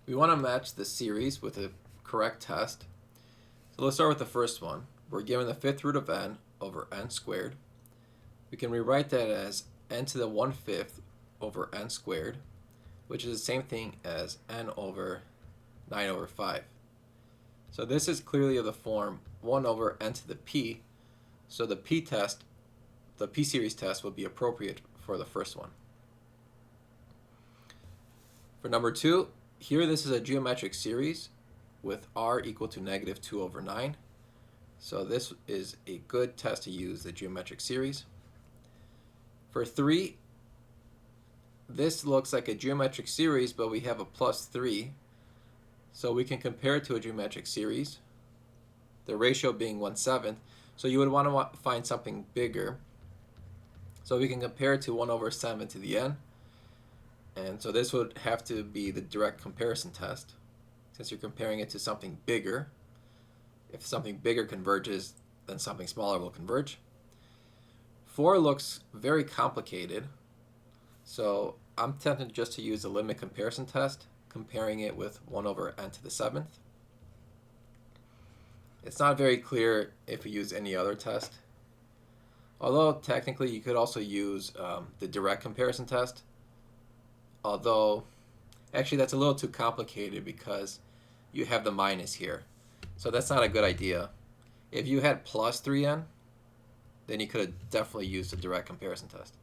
We want to match the series with a correct test. So let's start with the first one. We're given the fifth root of n over n squared. We can rewrite that as n to the 1/5 over n squared, which is the same thing as n over 9 over 5. So this is clearly of the form 1 over n to the p, so the p series test would be appropriate for the first one. For number 2, here this is a geometric series with r equal to negative 2 over 9. So this is a good test to use the geometric series. For 3, this looks like a geometric series, but we have a plus 3. So we can compare it to a geometric series, the ratio being 1/7. So you would want to find something bigger. So we can compare it to 1 over 7 to the n. And so this would have to be the direct comparison test, since you're comparing it to something bigger. If something bigger converges, then something smaller will converge. 4 looks very complicated, so I'm tempted just to use the limit comparison test, comparing it with 1 over n to the 7th. It's not very clear if we use any other test, although technically you could also use the direct comparison test. Although, actually that's a little too complicated because you have the minus here. So that's not a good idea. If you had plus 3n, then you could have definitely used the direct comparison test.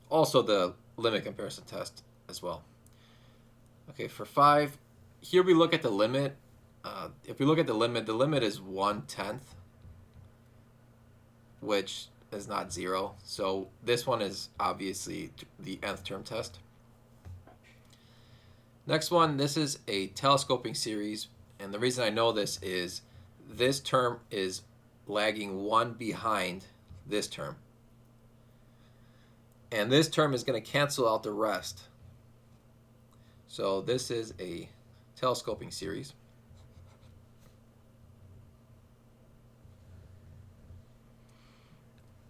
Also the limit comparison test as well. Okay, for 5, here we look at the limit. If we look at the limit is 1/10, which is not 0. So this one is obviously the nth term test. Next one, this is a telescoping series, and the reason I know this is this term is lagging 1 behind this term. And this term is going to cancel out the rest. So this is a telescoping series.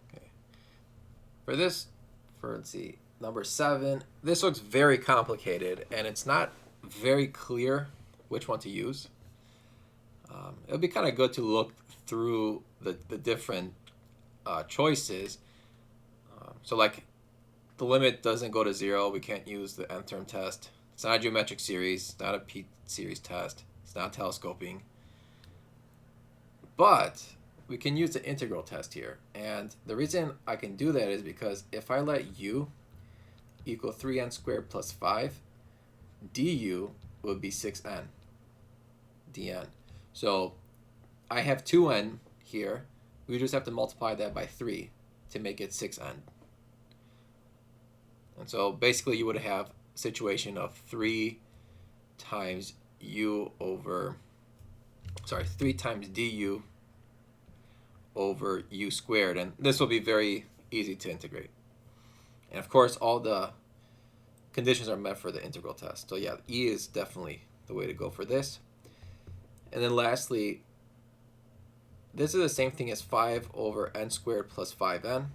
Okay. Let's see, number 7, this looks very complicated, and it's not very clear which one to use. It would be kind of good to look through the different choices. So like the limit doesn't go to 0, we can't use the nth term test. It's not a geometric series, it's not a p series test, it's not telescoping. But we can use the integral test here. And the reason I can do that is because if I let u equal 3n squared plus 5, du would be 6n dn. So I have 2n here. We just have to multiply that by 3 to make it 6n. And so basically you would have a situation of 3 times du over u squared, and this will be very easy to integrate. And of course all the conditions are met for the integral test. So yeah, E is definitely the way to go for this. And then lastly, this is the same thing as 5 over n squared plus 5n.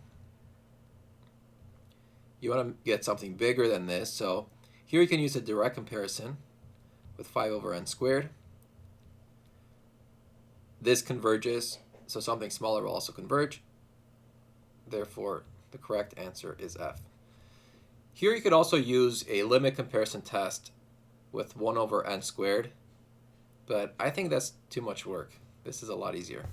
You want to get something bigger than this, so here you can use a direct comparison with 5 over n squared. This converges, so something smaller will also converge. Therefore, the correct answer is F. Here you could also use a limit comparison test with 1 over n squared, but I think that's too much work. This is a lot easier.